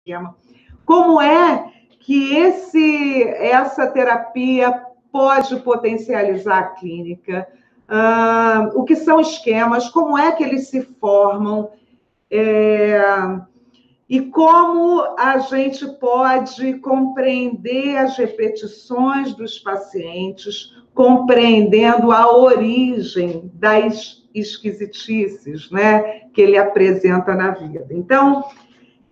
esquema. Como é que essa terapia pode potencializar a clínica? O que são esquemas? Como é que eles se formam? E como a gente pode compreender as repetições dos pacientes, compreendendo a origem das esquisitices, né, que ele apresenta na vida. Então,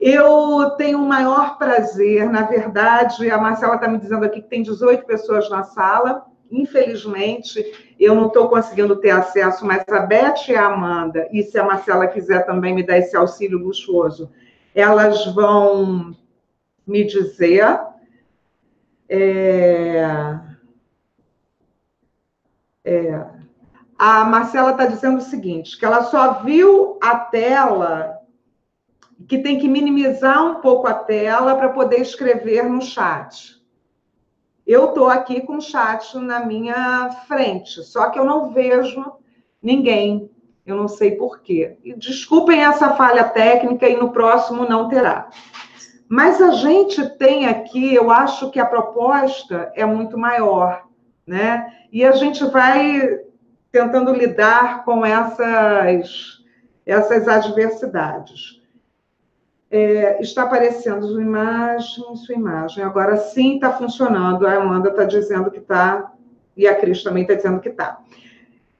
eu tenho o maior prazer, na verdade, a Marcela está me dizendo aqui que tem 18 pessoas na sala, infelizmente, eu não estou conseguindo ter acesso, mas a Beth e a Amanda, e se a Marcela quiser também me dar esse auxílio luxuoso, elas vão me dizer. A Marcela está dizendo o seguinte, que ela só viu a tela, que tem que minimizar um pouco a tela para poder escrever no chat. Eu estou aqui com o chat na minha frente, só que eu não vejo ninguém. Eu não sei por quê. E desculpem essa falha técnica e no próximo não terá. Mas a gente tem aqui, eu acho que a proposta é muito maior, né? E a gente vai tentando lidar com essas adversidades. Está aparecendo sua imagem. Agora sim está funcionando. A Amanda está dizendo que está, e a Cris também está dizendo que está.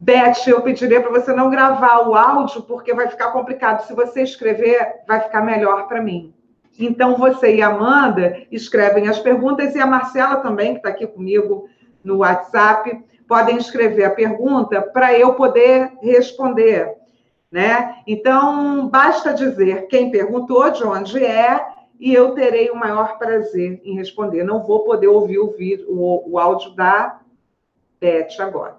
Beth, eu pediria para você não gravar o áudio, porque vai ficar complicado. Se você escrever, vai ficar melhor para mim. Então, você e a Amanda escrevem as perguntas, e a Marcela também, que está aqui comigo no WhatsApp, podem escrever a pergunta para eu poder responder, né? Então, basta dizer quem perguntou, de onde é, e eu terei o maior prazer em responder. Não vou poder ouvir o áudio da Beth agora.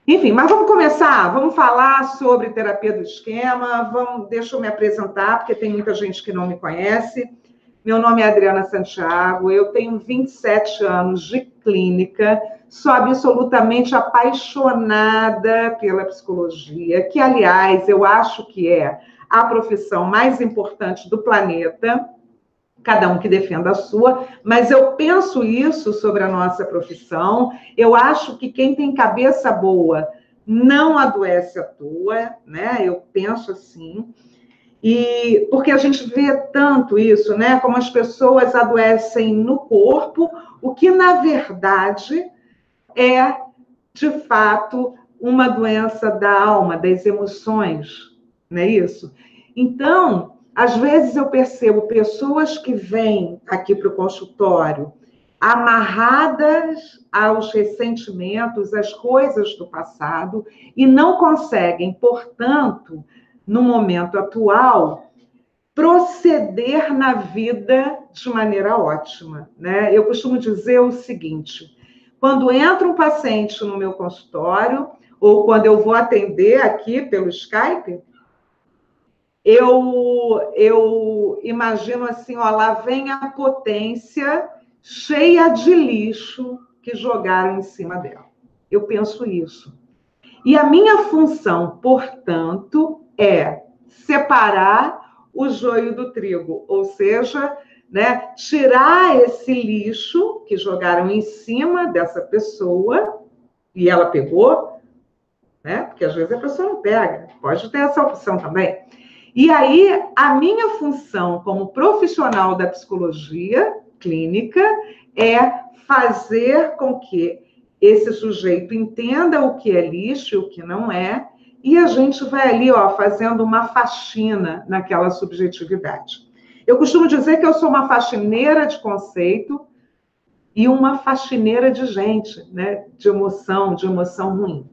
Enfim, mas vamos começar, vamos falar sobre terapia do esquema, deixa eu me apresentar, porque tem muita gente que não me conhece. Meu nome é Adriana Santiago, eu tenho 27 anos de clínica, sou absolutamente apaixonada pela psicologia, que, aliás, eu acho que é a profissão mais importante do planeta, cada um que defenda a sua, mas eu penso isso sobre a nossa profissão. Eu acho que quem tem cabeça boa não adoece à toa, né? Eu penso assim. E porque a gente vê tanto isso, né? Como as pessoas adoecem no corpo, o que, na verdade, é, de fato, uma doença da alma, das emoções, não é isso? Então, às vezes eu percebo pessoas que vêm aqui para o consultório amarradas aos ressentimentos, às coisas do passado, e não conseguem, portanto, no momento atual, proceder na vida de maneira ótima, né? Eu costumo dizer o seguinte, quando entra um paciente no meu consultório, ou quando eu vou atender aqui pelo Skype, eu imagino assim, ó, lá vem a potência cheia de lixo que jogaram em cima dela. Eu penso isso. E a minha função, portanto, é separar o joio do trigo, ou seja, né, tirar esse lixo que jogaram em cima dessa pessoa, e ela pegou, né, porque às vezes a pessoa não pega, pode ter essa opção também. E aí, a minha função como profissional da psicologia clínica é fazer com que esse sujeito entenda o que é lixo e o que não é, e a gente vai ali, ó, fazendo uma faxina naquela subjetividade. Eu costumo dizer que eu sou uma faxineira de conceito e uma faxineira de gente, né? De emoção ruim.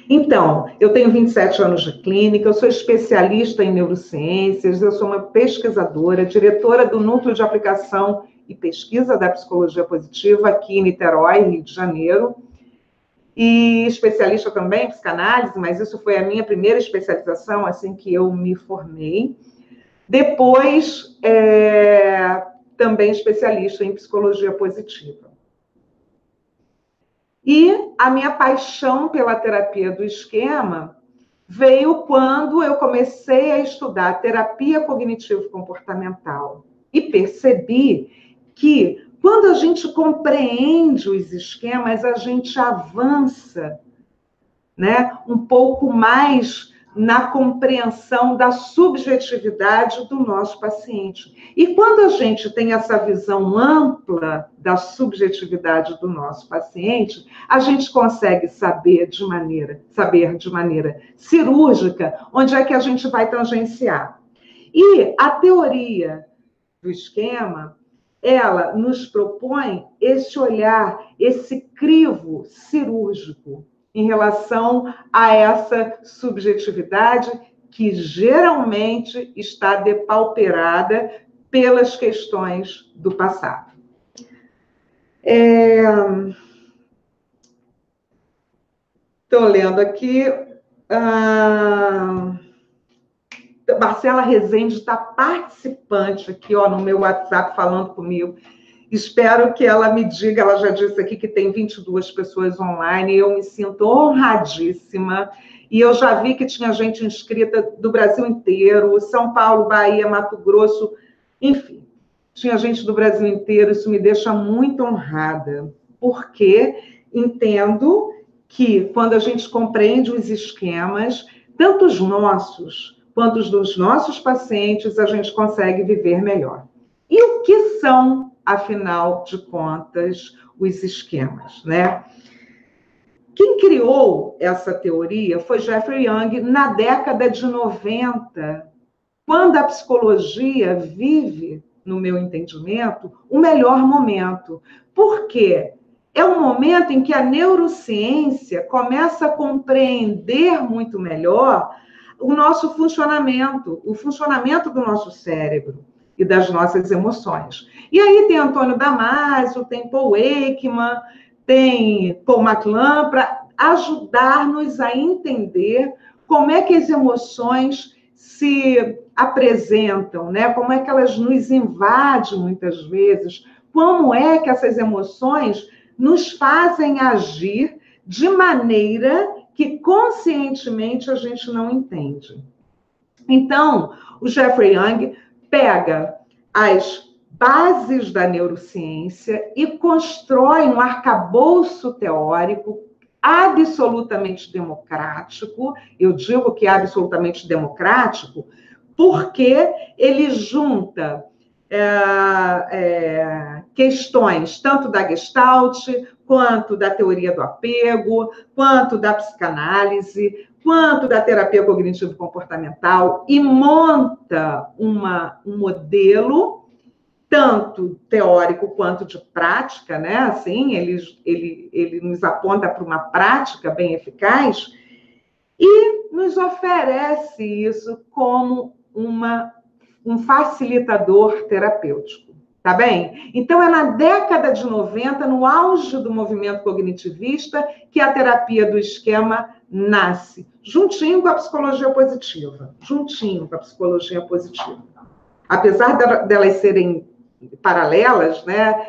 Então, eu tenho 27 anos de clínica, eu sou especialista em neurociências, eu sou uma pesquisadora, diretora do Núcleo de Aplicação e Pesquisa da Psicologia Positiva aqui em Niterói, Rio de Janeiro, e especialista também em psicanálise, mas isso foi a minha primeira especialização assim que eu me formei. Depois, também especialista em psicologia positiva. E a minha paixão pela terapia do esquema veio quando eu comecei a estudar terapia cognitivo-comportamental. e percebi que, quando a gente compreende os esquemas, a gente avança, né, um pouco mais na compreensão da subjetividade do nosso paciente. E quando a gente tem essa visão ampla da subjetividade do nosso paciente, a gente consegue saber de maneira cirúrgica onde é que a gente vai tangenciar. E a teoria do esquema, ela nos propõe esse olhar, esse crivo cirúrgico em relação a essa subjetividade que geralmente está depauperada pelas questões do passado. Estou lendo aqui. Marcela Rezende está participante aqui, ó, no meu WhatsApp, falando comigo. Espero que ela me diga, ela já disse aqui que tem 22 pessoas online, e eu me sinto honradíssima. E eu já vi que tinha gente inscrita do Brasil inteiro, São Paulo, Bahia, Mato Grosso, enfim, tinha gente do Brasil inteiro. Isso me deixa muito honrada, porque entendo que, quando a gente compreende os esquemas, tanto os nossos quanto os dos nossos pacientes, a gente consegue viver melhor. E o que são, afinal de contas, os esquemas, né? Quem criou essa teoria foi Jeffrey Young na década de 90, quando a psicologia vive, no meu entendimento, o melhor momento. Por quê? É um momento em que a neurociência começa a compreender muito melhor o nosso funcionamento, o funcionamento do nosso cérebro e das nossas emoções. E aí tem Antônio Damasio, tem Paul Ekman, tem Paul McClellan, para ajudar-nos a entender como é que as emoções se apresentam, né? Como é que elas nos invadem muitas vezes, como é que essas emoções nos fazem agir de maneira que conscientemente a gente não entende. Então, o Jeffrey Young pega as bases da neurociência e constrói um arcabouço teórico absolutamente democrático. Eu digo que é absolutamente democrático porque ele junta questões tanto da Gestalt, quanto da teoria do apego, quanto da psicanálise, quanto da terapia cognitivo-comportamental, e monta um modelo, tanto teórico quanto de prática, né? Assim, ele nos aponta para uma prática bem eficaz e nos oferece isso como um facilitador terapêutico. Tá bem? Então, é na década de 90, no auge do movimento cognitivista, que a terapia do esquema nasce, juntinho com a psicologia positiva. Juntinho com a psicologia positiva. Apesar delas serem paralelas, né,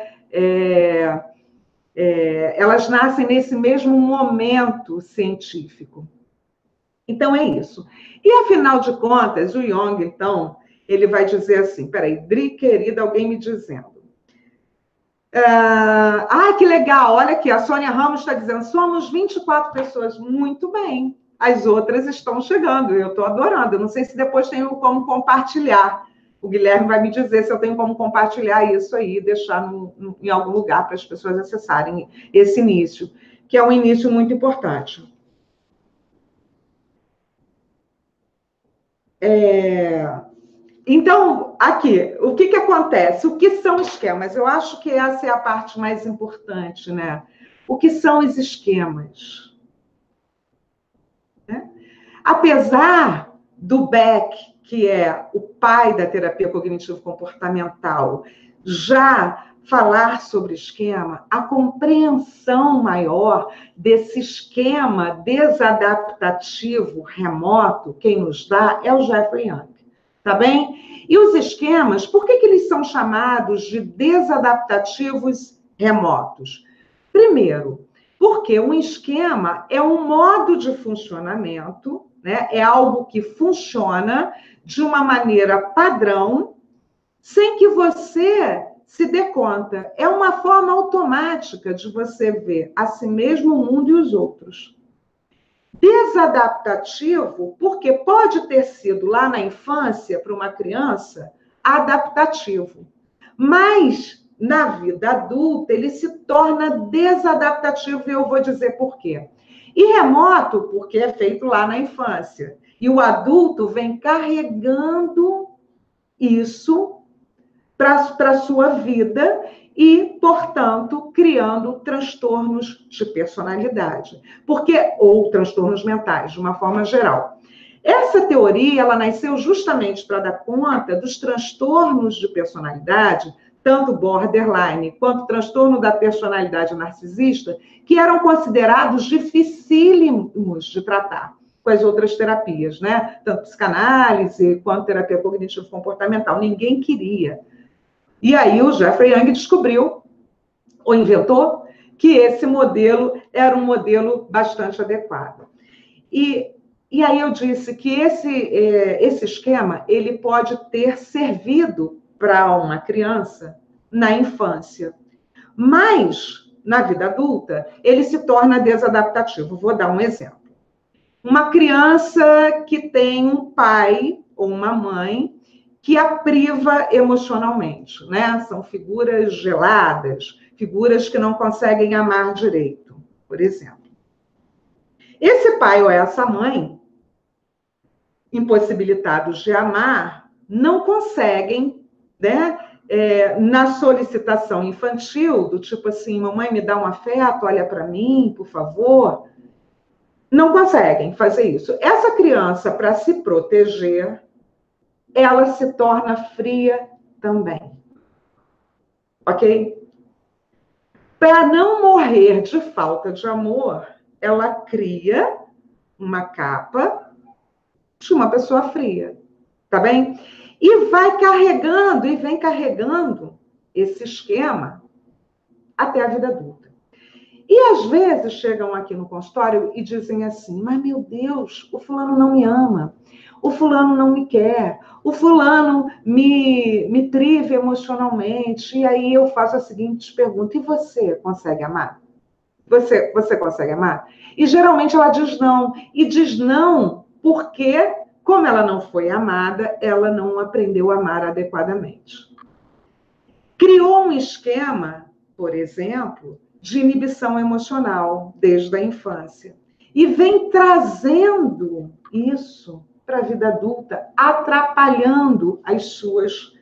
elas nascem nesse mesmo momento científico. Então, é isso. E, afinal de contas, o Young, então, ele vai dizer assim, peraí, Dri, querida, alguém me dizendo. Que legal, olha aqui, a Sônia Ramos está dizendo, somos 24 pessoas, muito bem. As outras estão chegando, eu estou adorando. Eu não sei se depois tenho como compartilhar. O Guilherme vai me dizer se eu tenho como compartilhar isso aí, deixar em algum lugar para as pessoas acessarem esse início, que é um início muito importante. Então, aqui, o que acontece? O que são esquemas? Eu acho que essa é a parte mais importante, né? O que são os esquemas? Né? Apesar do Beck, que é o pai da terapia cognitivo-comportamental, já falar sobre esquema, a compreensão maior desse esquema desadaptativo remoto, quem nos dá é o Jeffrey Young. Tá bem? E os esquemas, por que eles são chamados de desadaptativos remotos? Primeiro, porque um esquema é um modo de funcionamento, né? É algo que funciona de uma maneira padrão sem que você se dê conta. É uma forma automática de você ver a si mesmo, o mundo e os outros. Desadaptativo, porque pode ter sido lá na infância, para uma criança, adaptativo. Mas, na vida adulta, ele se torna desadaptativo, e eu vou dizer por quê. E remoto, porque é feito lá na infância. E o adulto vem carregando isso para a sua vida e, portanto, criando transtornos de personalidade, ou transtornos mentais, de uma forma geral. Essa teoria, ela nasceu justamente para dar conta dos transtornos de personalidade, tanto borderline quanto transtorno da personalidade narcisista, que eram considerados dificílimos de tratar com as outras terapias, né? Tanto psicanálise quanto terapia cognitivo-comportamental. Ninguém queria. E aí o Jeffrey Young descobriu, ou inventou, que esse modelo era um modelo bastante adequado. E aí eu disse que esse esquema ele pode ter servido para uma criança na infância, mas na vida adulta ele se torna desadaptativo. Vou dar um exemplo. Uma criança que tem um pai ou uma mãe que a priva emocionalmente, né? São figuras geladas, figuras que não conseguem amar direito, por exemplo. Esse pai ou essa mãe, impossibilitados de amar, não conseguem, né? Na solicitação infantil, do tipo assim, mamãe, me dá um afeto, olha para mim, por favor, não conseguem fazer isso. Essa criança, para se proteger, ela se torna fria também. Ok? Para não morrer de falta de amor, ela cria uma capa de uma pessoa fria. Tá bem? E vai carregando, e vem carregando esse esquema até a vida adulta. E às vezes chegam aqui no consultório e dizem assim, mas meu Deus, o fulano não me ama, o fulano não me quer, o fulano me priva emocionalmente. E aí eu faço a seguinte pergunta, e você consegue amar? Você consegue amar? E geralmente ela diz não. E diz não porque, como ela não foi amada, ela não aprendeu a amar adequadamente. Criou um esquema, por exemplo, de inibição emocional desde a infância. E vem trazendo isso para a vida adulta, atrapalhando as suas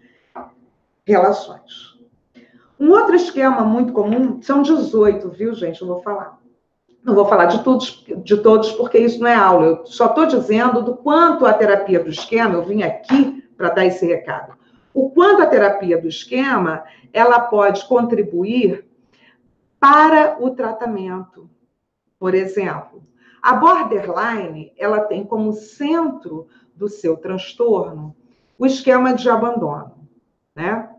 relações. Um outro esquema muito comum, são 18, viu, gente? Eu vou falar. Não vou falar de todos, porque isso não é aula. Eu só estou dizendo do quanto a terapia do esquema, eu vim aqui para dar esse recado, o quanto a terapia do esquema, ela pode contribuir para o tratamento. Por exemplo, a borderline, ela tem como centro do seu transtorno o esquema de abandono, né?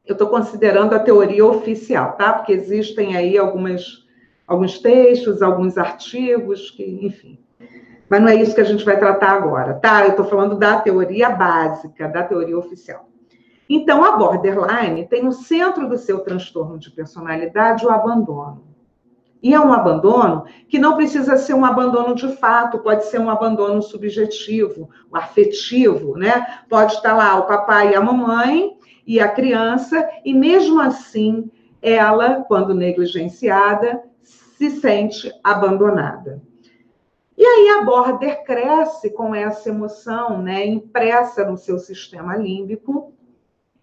Eu estou considerando a teoria oficial, tá? Porque existem aí alguns textos, alguns artigos, que, enfim. Mas não é isso que a gente vai tratar agora, tá? Eu estou falando da teoria básica, da teoria oficial. Então, a borderline tem no centro do seu transtorno de personalidade o abandono. E é um abandono que não precisa ser um abandono de fato, pode ser um abandono subjetivo, afetivo, né? Pode estar lá o papai e a mamãe e a criança, e mesmo assim, ela, quando negligenciada, se sente abandonada. E aí a border cresce com essa emoção, né, impressa no seu sistema límbico,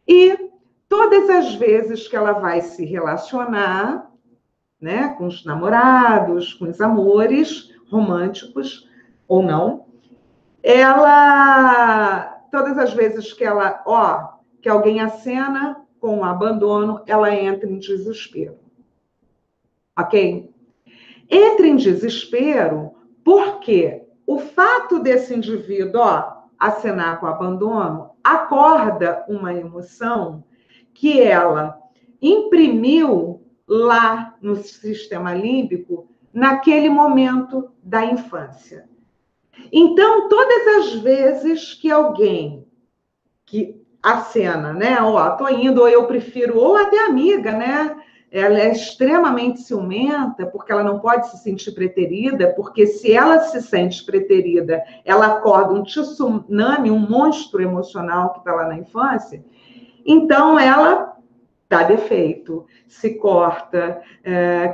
e todas as vezes que ela vai se relacionar, né, com os namorados, com os amores românticos ou não, todas as vezes que que alguém acena com o abandono, ela entra em desespero. Ok? Entra em desespero porque o fato desse indivíduo, acenar com o abandono, acorda uma emoção que ela imprimiu lá no sistema límbico naquele momento da infância. Então, todas as vezes que alguém que a cena, né? Ó, tô indo, ou eu prefiro, ou até amiga, né? Ela é extremamente ciumenta, porque ela não pode se sentir preterida, porque se ela se sente preterida, ela acorda um tsunami, um monstro emocional que está lá na infância, então ela dá defeito, se corta,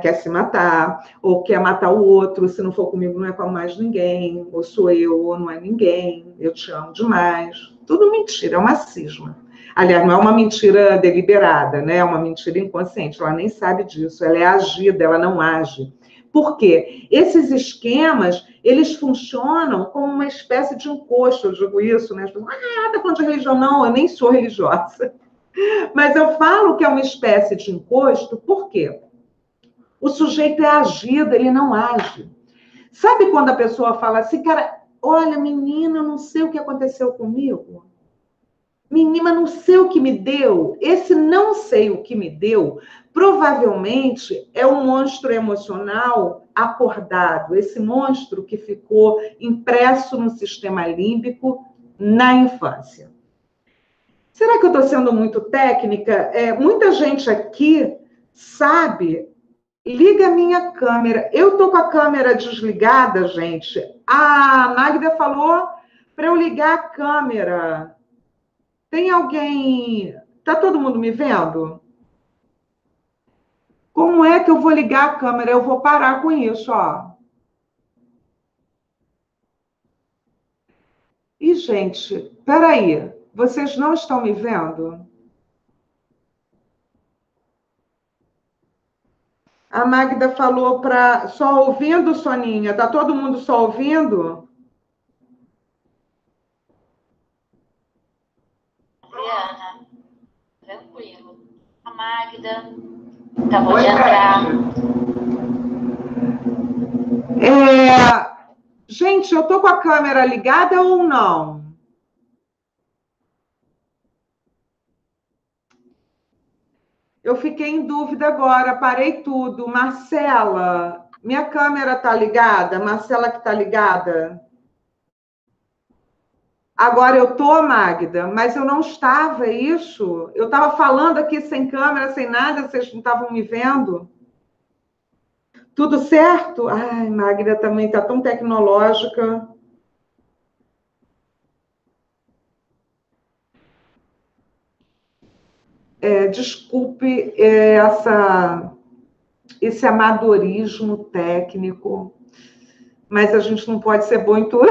quer se matar, ou quer matar o outro, se não for comigo não é com mais ninguém, ou sou eu, ou não é ninguém, eu te amo demais. Tudo mentira, é uma cisma. Aliás, não é uma mentira deliberada, né? É uma mentira inconsciente, ela nem sabe disso, ela é agida, ela não age. Por quê? Esses esquemas, eles funcionam como uma espécie de encosto, eu digo isso, né? Tá falando de religião? Não, eu nem sou religiosa. Mas eu falo que é uma espécie de encosto, por quê? O sujeito é agido, ele não age. Sabe quando a pessoa fala assim, cara, olha, menina, não sei o que aconteceu comigo. Menina, não sei o que me deu. Esse não sei o que me deu, provavelmente é um monstro emocional acordado. Esse monstro que ficou impresso no sistema límbico na infância. Será que eu estou sendo muito técnica? Muita gente aqui sabe. Liga a minha câmera. Eu estou com a câmera desligada, gente. A Magda falou para eu ligar a câmera. Tem alguém. Está todo mundo me vendo? Como é que eu vou ligar a câmera? Eu vou parar com isso, ó. E, gente, peraí. Vocês não estão me vendo? A Magda falou para. Só ouvindo, Soninha? Tá todo mundo só ouvindo? Adriana, tranquilo. A Magda acabou de entrar. Gente, eu tô com a câmera ligada ou não? Eu fiquei em dúvida agora, parei tudo. Marcela, minha câmera tá ligada? Marcela que tá ligada? Agora eu tô, Magda, mas eu não estava, é isso? Eu estava falando aqui sem câmera, sem nada, vocês não estavam me vendo? Tudo certo? Ai, Magda também tá tão tecnológica. Desculpe esse amadorismo técnico, mas a gente não pode ser bom em tudo.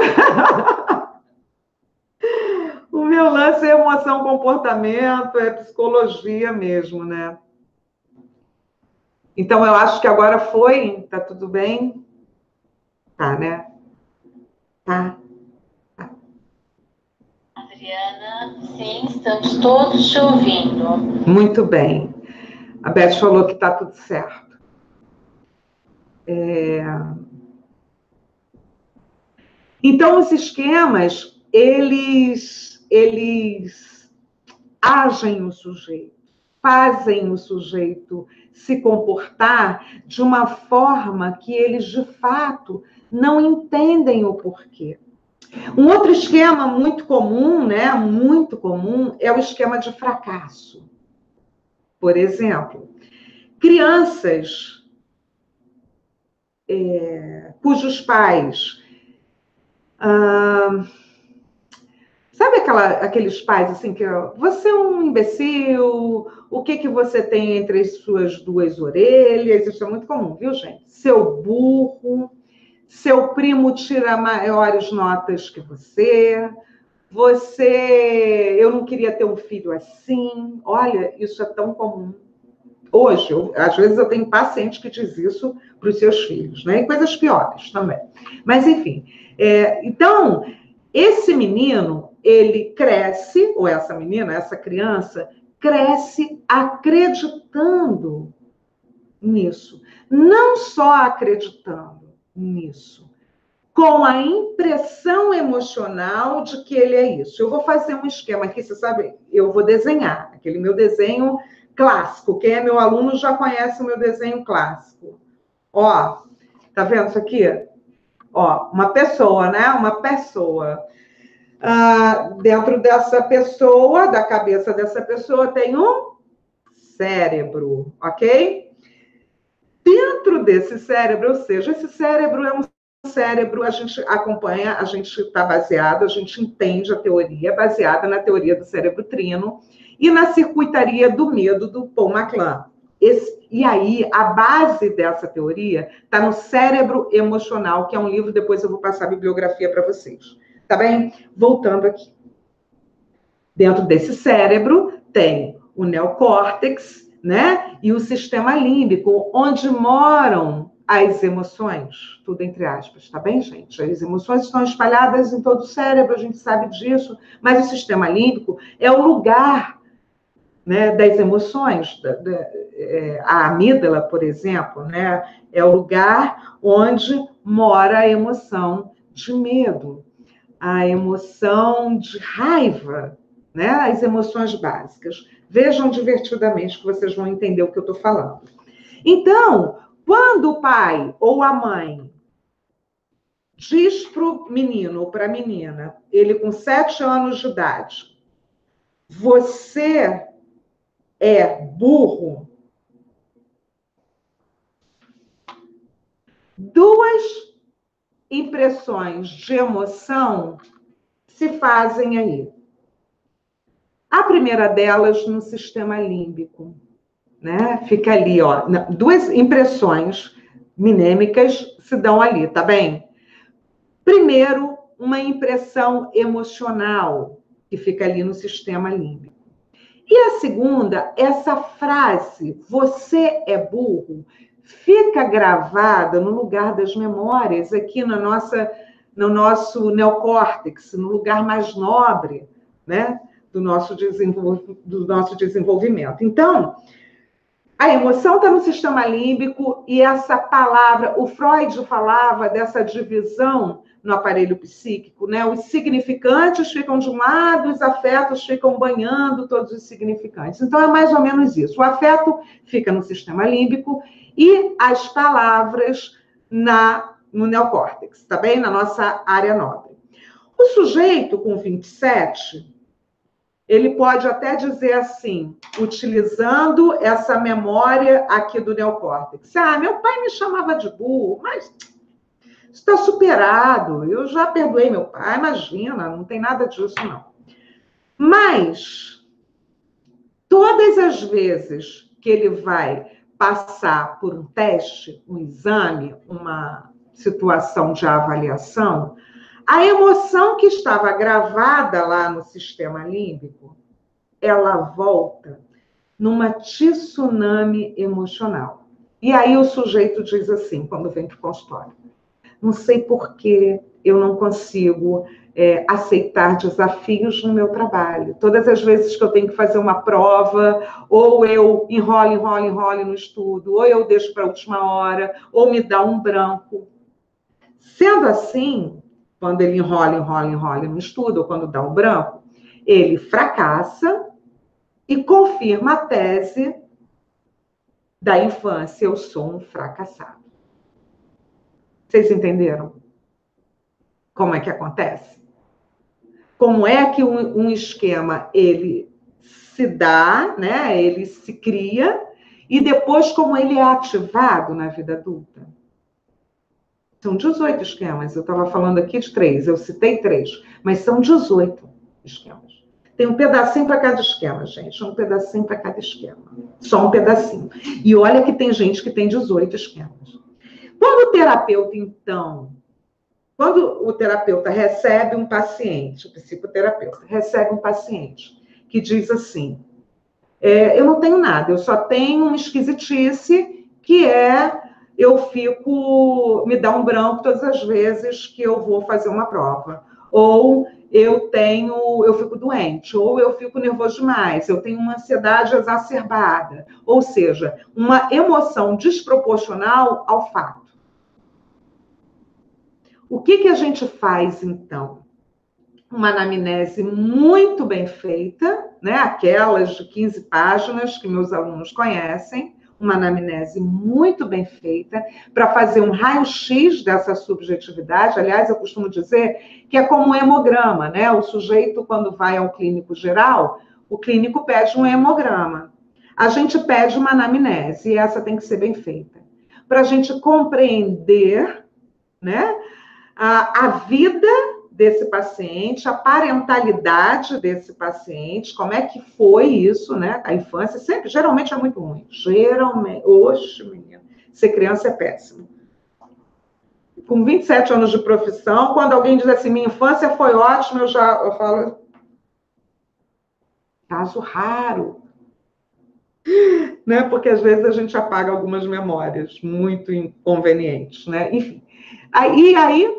O meu lance é emoção, comportamento, é psicologia mesmo, né? Então, eu acho que agora foi, tá tudo bem? Tá, né? Tá. Adriana, sim, estamos todos te ouvindo. Muito bem. A Beth falou que tá tudo certo. Então, os esquemas, eles agem o sujeito, fazem o sujeito se comportar de uma forma que eles, de fato, não entendem o porquê. Um outro esquema muito comum, né, muito comum, é o esquema de fracasso. Por exemplo, crianças cujos pais... sabe aqueles pais assim que você é um imbecil, o que você tem entre as suas duas orelhas? Isso é muito comum, viu, gente? Seu burro, seu primo tira maiores notas que eu não queria ter um filho assim. Olha, isso é tão comum. Hoje, às vezes eu tenho paciente que diz isso para os seus filhos, né? E coisas piores também. Mas, enfim. Então, esse menino, ele cresce, ou essa menina, essa criança, cresce acreditando nisso. Não só acreditando nisso, com a impressão emocional de que ele é isso. Eu vou fazer um esquema aqui, você sabe, eu vou desenhar, aquele meu desenho clássico. Quem é meu aluno já conhece o meu desenho clássico. Ó, tá vendo isso aqui? Ó, uma pessoa, né? Uma pessoa. Dentro dessa pessoa, da cabeça dessa pessoa, tem um cérebro, ok? Dentro desse cérebro, ou seja, esse cérebro é um cérebro, a gente acompanha, a gente está baseado, a gente entende a teoria baseada na teoria do cérebro trino e na circuitaria do medo do Paul MacLean. E aí, a base dessa teoria está no Cérebro Emocional, que é um livro, depois eu vou passar a bibliografia para vocês. Tá bem? Voltando aqui. Dentro desse cérebro tem o neocórtex, né? E o sistema límbico, onde moram as emoções, tudo entre aspas, tá bem, gente? As emoções estão espalhadas em todo o cérebro, a gente sabe disso, mas o sistema límbico é o lugar, né, das emoções. A amígdala, por exemplo, né, é o lugar onde mora a emoção de medo, a emoção de raiva, né, as emoções básicas. Vejam divertidamente que vocês vão entender o que eu estou falando. Então, quando o pai ou a mãe diz para o menino ou para a menina, ele com 7 anos de idade, você é burro, duas impressões de emoção se fazem aí. A primeira delas no sistema límbico, né? Fica ali, ó, duas impressões minêmicas se dão ali, tá bem? Primeiro, uma impressão emocional que fica ali no sistema límbico. E a segunda, essa frase, você é burro, fica gravada no lugar das memórias, aqui no nosso neocórtex, no lugar mais nobre, né, do nosso desenvolvimento. Então, a emoção está no sistema límbico e essa palavra, o Freud falava dessa divisão no aparelho psíquico, né? Os significantes ficam de um lado, os afetos ficam banhando todos os significantes. Então, é mais ou menos isso. O afeto fica no sistema límbico e as palavras no neocórtex, tá bem? Na nossa área nobre. O sujeito com 27, ele pode até dizer assim, utilizando essa memória aqui do neocórtex. Meu pai me chamava de burro, mas está superado, eu já perdoei meu pai, imagina, não tem nada disso, não. Mas, todas as vezes que ele vai passar por um teste, um exame, uma situação de avaliação, a emoção que estava gravada lá no sistema límbico, ela volta numa tsunami emocional. E aí o sujeito diz assim, quando vem para o consultório, não sei por que eu não consigo aceitar desafios no meu trabalho. Todas as vezes que eu tenho que fazer uma prova, ou eu enrolo no estudo, ou eu deixo para a última hora, ou me dá um branco. Sendo assim, quando ele enrola no estudo, ou quando dá um branco, ele fracassa e confirma a tese da infância, eu sou um fracassado. Vocês entenderam como é que acontece? Como é que um esquema, ele se dá, né? Ele se cria, e depois como ele é ativado na vida adulta? São 18 esquemas. Eu estava falando aqui de 3, eu citei 3, mas são 18 esquemas. Tem um pedacinho para cada esquema, gente. Um pedacinho para cada esquema. Só um pedacinho. E olha que tem gente que tem 18 esquemas. Quando o terapeuta recebe um paciente, o psicoterapeuta recebe um paciente que diz assim, eu não tenho nada, eu só tenho uma esquisitice que me dá um branco todas as vezes que eu vou fazer uma prova. Ou eu fico doente, ou eu fico nervoso demais, eu tenho uma ansiedade exacerbada. Ou seja, uma emoção desproporcional ao fato. O que a gente faz, então? Uma anamnese muito bem feita, né? Aquelas de 15 páginas que meus alunos conhecem, uma anamnese muito bem feita, para fazer um raio-x dessa subjetividade. Aliás, eu costumo dizer que é como um hemograma, né? O sujeito, quando vai ao clínico geral, o clínico pede um hemograma. A gente pede uma anamnese, e essa tem que ser bem feita, para a gente compreender, né, a vida desse paciente, a parentalidade desse paciente, como é que foi isso, né? A infância sempre, geralmente é muito ruim. Geralmente, oxe, menino, ser criança é péssimo. Com 27 anos de profissão, quando alguém diz assim, minha infância foi ótima, eu falo, caso raro. Né? Porque às vezes a gente apaga algumas memórias muito inconvenientes, né? Enfim. Aí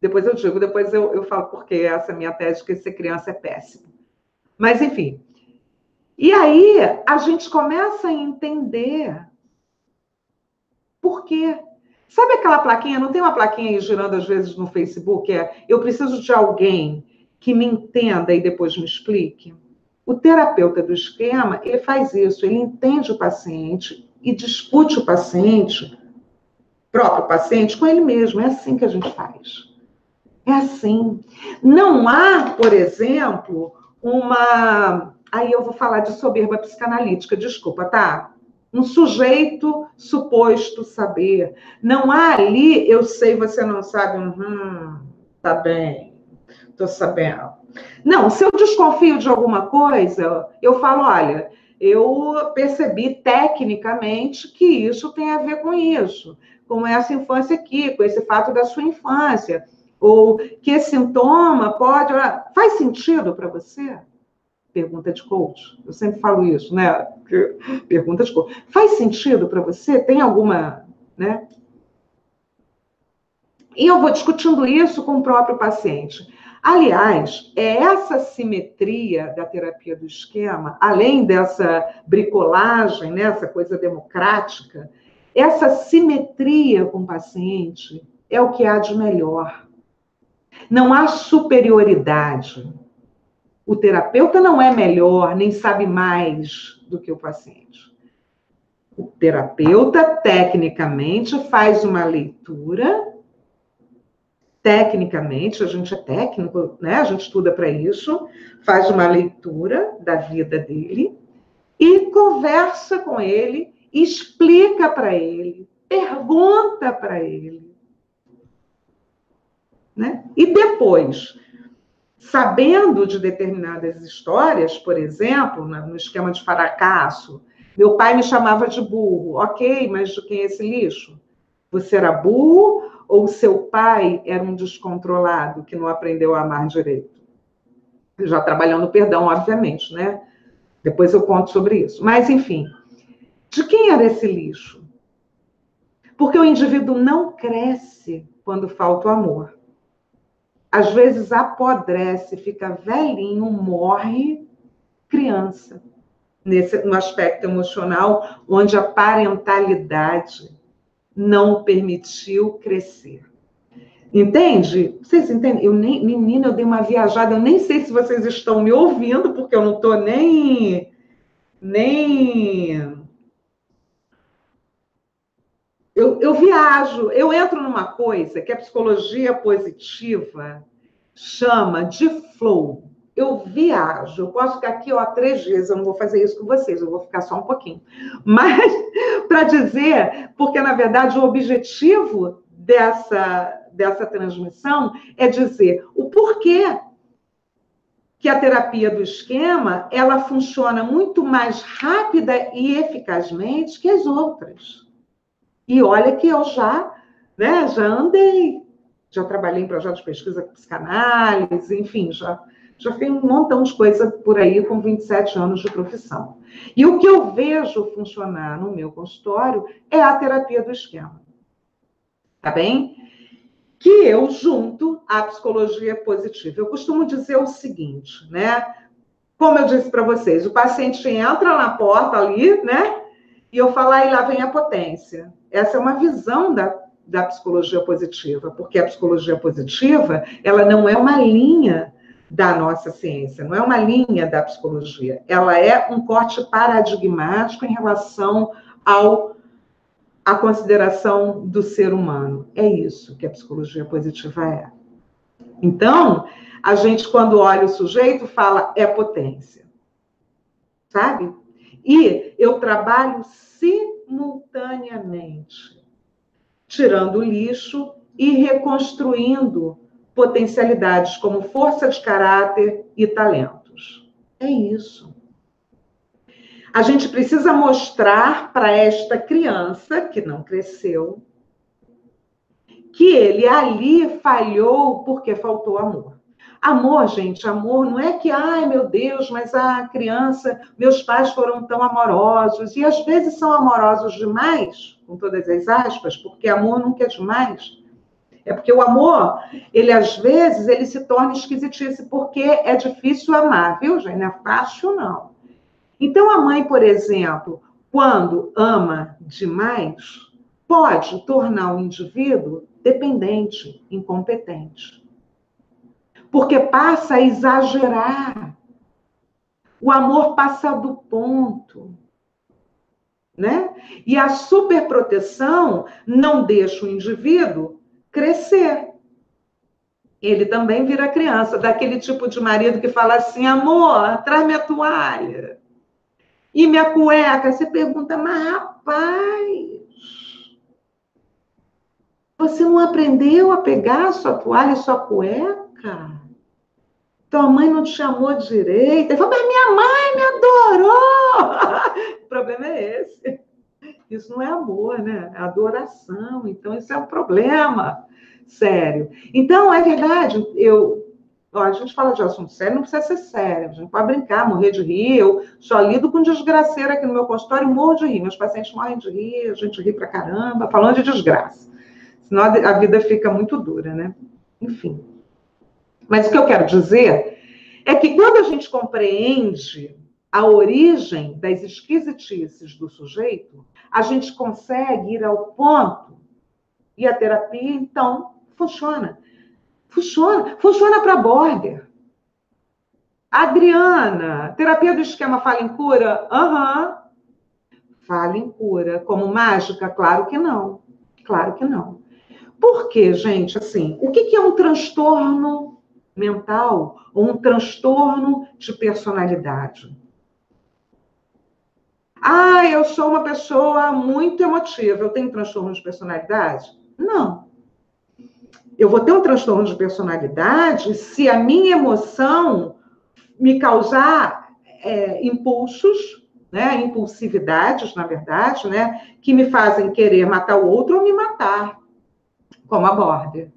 depois eu digo, depois eu falo porque essa é a minha tese, que ser criança é péssimo. Mas, enfim. E aí a gente começa a entender por quê. Sabe aquela plaquinha? Não tem uma plaquinha aí girando às vezes no Facebook? Eu preciso de alguém que me entenda e depois me explique. O terapeuta do esquema, ele faz isso, ele entende o paciente e discute o paciente, próprio paciente, com ele mesmo. É assim que a gente faz. É assim. Não há, por exemplo, uma... Aí eu vou falar de soberba psicanalítica, desculpa, tá? Um sujeito suposto saber. Não há ali, eu sei, você não sabe, tá bem, tô sabendo. Não, se eu desconfio de alguma coisa, eu falo, olha, eu percebi tecnicamente que isso tem a ver com isso, com essa infância aqui, com esse fato da sua infância. Ou que esse sintoma pode... Faz sentido para você? Pergunta de coach. Eu sempre falo isso, né? Pergunta de coach. Faz sentido para você? Tem alguma... né? E eu vou discutindo isso com o próprio paciente. Aliás, é essa simetria da terapia do esquema, além dessa bricolagem, né? Essa coisa democrática, essa simetria com o paciente é o que há de melhor. Não há superioridade. O terapeuta não é melhor, nem sabe mais do que o paciente. O terapeuta, tecnicamente, faz uma leitura. Tecnicamente, a gente é técnico, né? A gente estuda para isso. Faz uma leitura da vida dele e conversa com ele, explica para ele, pergunta para ele. Né? E depois, sabendo de determinadas histórias, por exemplo, no esquema de fracasso, meu pai me chamava de burro. Ok, mas de quem é esse lixo? Você era burro ou seu pai era um descontrolado que não aprendeu a amar direito? Já trabalhando perdão, obviamente, né? Depois eu conto sobre isso. Mas, enfim, de quem era esse lixo? Porque o indivíduo não cresce quando falta o amor. Às vezes apodrece, fica velhinho, morre criança, no aspecto emocional, onde a parentalidade não permitiu crescer. Entende? Vocês entendem? Menina, eu dei uma viajada, eu nem sei se vocês estão me ouvindo, porque eu não estou nem... Eu viajo, eu entro numa coisa que a psicologia positiva chama de flow. Eu viajo, eu posso ficar aqui 3 dias, eu não vou fazer isso com vocês, eu vou ficar só um pouquinho. Mas, para dizer, porque, na verdade, o objetivo dessa transmissão é dizer o porquê que a terapia do esquema, ela funciona muito mais rápida e eficazmente que as outras. E olha que eu já andei, já trabalhei em projetos de pesquisa com psicanálise, enfim, já fiz um montão de coisa por aí com 27 anos de profissão. E o que eu vejo funcionar no meu consultório é a terapia do esquema. Tá bem? Que eu junto à psicologia positiva. Eu costumo dizer o seguinte, né? Como eu disse para vocês, o paciente entra na porta ali, né? E eu falo, aí lá vem a potência. Essa é uma visão da psicologia positiva, porque a psicologia positiva, ela não é uma linha da nossa ciência, não é uma linha da psicologia. Ela é um corte paradigmático em relação à consideração do ser humano. É isso que a psicologia positiva é. Então, a gente, quando olha o sujeito, fala, é potência. Sabe? E eu trabalho simultaneamente, tirando o lixo e reconstruindo potencialidades como força de caráter e talentos. É isso. A gente precisa mostrar para esta criança que não cresceu que ele ali falhou porque faltou amor. Amor, gente, amor não é que, ai, meu Deus, mas a criança, meus pais foram tão amorosos, e às vezes são amorosos demais, com todas as aspas, porque amor nunca é demais. É porque o amor, ele às vezes, ele se torna esquisitice, porque é difícil amar, viu, gente? Não é fácil, não. Então, a mãe, por exemplo, quando ama demais, pode tornar o indivíduo dependente, incompetente. Porque passa a exagerar. O amor passa do ponto. Né? E a superproteção não deixa o indivíduo crescer. Ele também vira criança, daquele tipo de marido que fala assim, amor, traz minha toalha. E minha cueca? Você pergunta, mas rapaz, você não aprendeu a pegar a sua toalha e sua cueca? Tua mãe não te chamou direito. Ele falou, mas minha mãe me adorou. O problema é esse. Isso não é amor, né? É adoração. Então, isso é um problema sério. Então, é verdade, a gente fala de assunto sério, não precisa ser sério. A gente pode brincar, morrer de rir. Eu só lido com desgraceira aqui no meu consultório e morro de rir. Meus pacientes morrem de rir, a gente ri pra caramba, falando de desgraça. Senão a vida fica muito dura, né? Enfim. Mas o que eu quero dizer é que quando a gente compreende a origem das esquisitices do sujeito, a gente consegue ir ao ponto e a terapia, então, funciona. Funciona para border. Adriana, terapia do esquema fala em cura? Aham. Fala em cura. Como mágica? Claro que não. Claro que não. Por quê, gente? Assim, o que é um transtorno mental ou um transtorno de personalidade? Ah, eu sou uma pessoa muito emotiva, eu tenho transtorno de personalidade? Não. Eu vou ter um transtorno de personalidade se a minha emoção me causar impulsos, né, impulsividades, na verdade, né, que me fazem querer matar o outro ou me matar, como a border.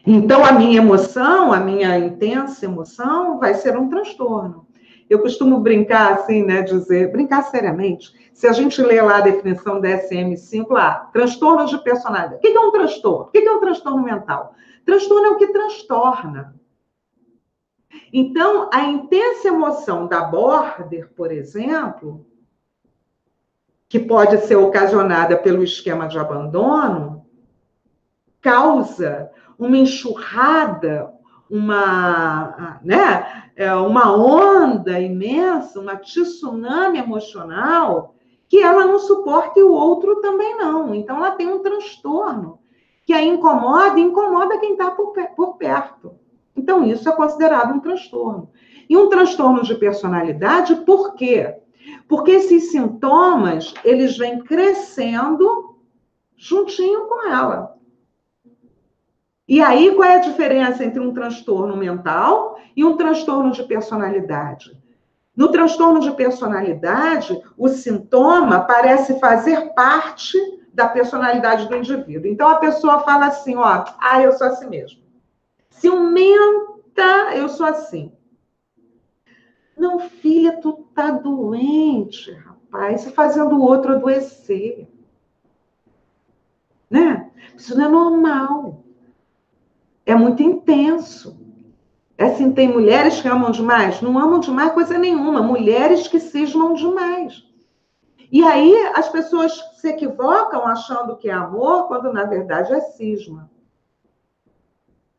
Então, a minha emoção, a minha intensa emoção, vai ser um transtorno. Eu costumo brincar assim, né, brincar seriamente. Se a gente ler lá a definição da DSM-5, lá, transtorno de personalidade. O que é um transtorno? O que é um transtorno mental? Transtorno é o que transtorna. Então, a intensa emoção da border, por exemplo, que pode ser ocasionada pelo esquema de abandono, causa uma enxurrada, uma onda imensa, uma tsunami emocional, que ela não suporta e o outro também não. Então, ela tem um transtorno que a incomoda e incomoda quem está por perto. Então, isso é considerado um transtorno. E um transtorno de personalidade, por quê? Porque esses sintomas, eles vêm crescendo juntinho com ela. E aí, qual é a diferença entre um transtorno mental e um transtorno de personalidade? No transtorno de personalidade, o sintoma parece fazer parte da personalidade do indivíduo. Então, a pessoa fala assim, ó, eu sou assim mesmo. Ciumenta, eu sou assim. Não, filha, tu tá doente, rapaz, fazendo o outro adoecer. Né? Isso não é normal. É muito intenso. Assim, tem mulheres que amam demais? Não amam demais coisa nenhuma. Mulheres que cismam demais. E aí as pessoas se equivocam achando que é amor, quando na verdade é cisma.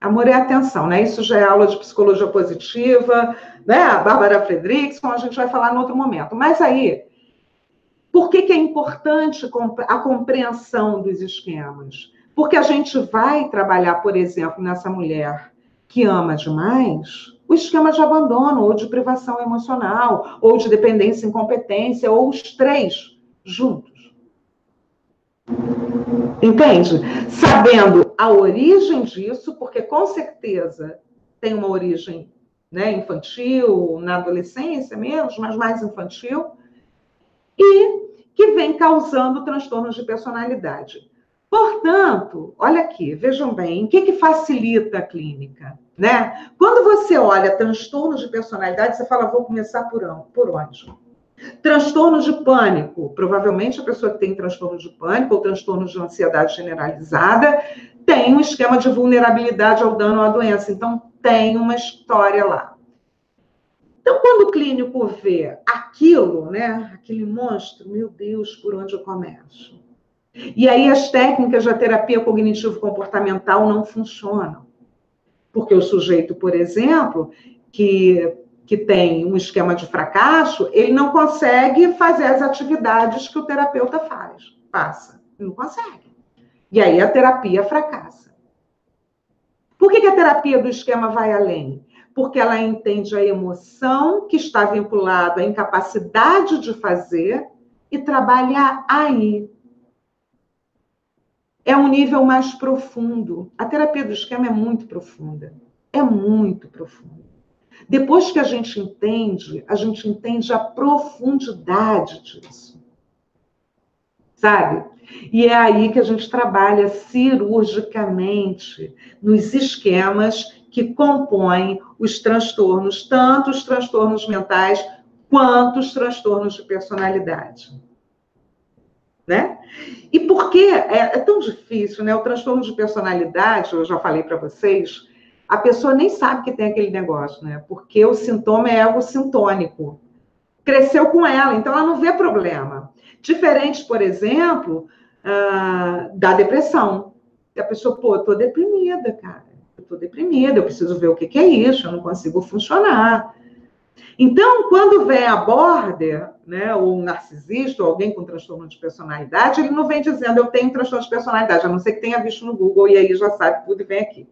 Amor é atenção, né? Isso já é aula de psicologia positiva, né? A Bárbara Fredrickson, a gente vai falar em outro momento. Mas aí, por que é importante a compreensão dos esquemas? Porque a gente vai trabalhar, por exemplo, nessa mulher que ama demais, o esquema de abandono, ou de privação emocional, ou de dependência e incompetência, ou os três juntos. Entende? Sabendo a origem disso, porque com certeza tem uma origem, né, infantil, na adolescência menos, mas mais infantil, e que vem causando transtornos de personalidade. Portanto, olha aqui, vejam bem, o que facilita a clínica? Né? Quando você olha transtornos de personalidade, você fala, vou começar por onde? Transtornos de pânico. Provavelmente a pessoa que tem transtorno de pânico ou transtorno de ansiedade generalizada tem um esquema de vulnerabilidade ao dano ou à doença. Então, tem uma história lá. Então, quando o clínico vê aquilo, né, aquele monstro, meu Deus, por onde eu começo? E aí as técnicas da terapia cognitivo-comportamental não funcionam. Porque o sujeito, por exemplo, que tem um esquema de fracasso, ele não consegue fazer as atividades que o terapeuta passa. Ele não consegue. E aí a terapia fracassa. Por que a terapia do esquema vai além? Porque ela entende a emoção que está vinculada à incapacidade de fazer e trabalha aí. É um nível mais profundo. A terapia do esquema é muito profunda. É muito profunda. Depois que a gente entende a profundidade disso. Sabe? E é aí que a gente trabalha cirurgicamente nos esquemas que compõem os transtornos, tanto os transtornos mentais quanto os transtornos de personalidade. Né? E por que é tão difícil, né? O transtorno de personalidade, eu já falei para vocês, a pessoa nem sabe que tem aquele negócio, né? Porque o sintoma é algo sintônico. Cresceu com ela, então ela não vê problema. Diferente, por exemplo, da depressão. A pessoa, pô, eu tô deprimida, cara. Eu tô deprimida, eu preciso ver o que é isso, eu não consigo funcionar. Então, quando vem a border, né, ou um narcisista, ou alguém com transtorno de personalidade, ele não vem dizendo, eu tenho transtorno de personalidade, a não ser que tenha visto no Google, e aí já sabe tudo e vem aqui.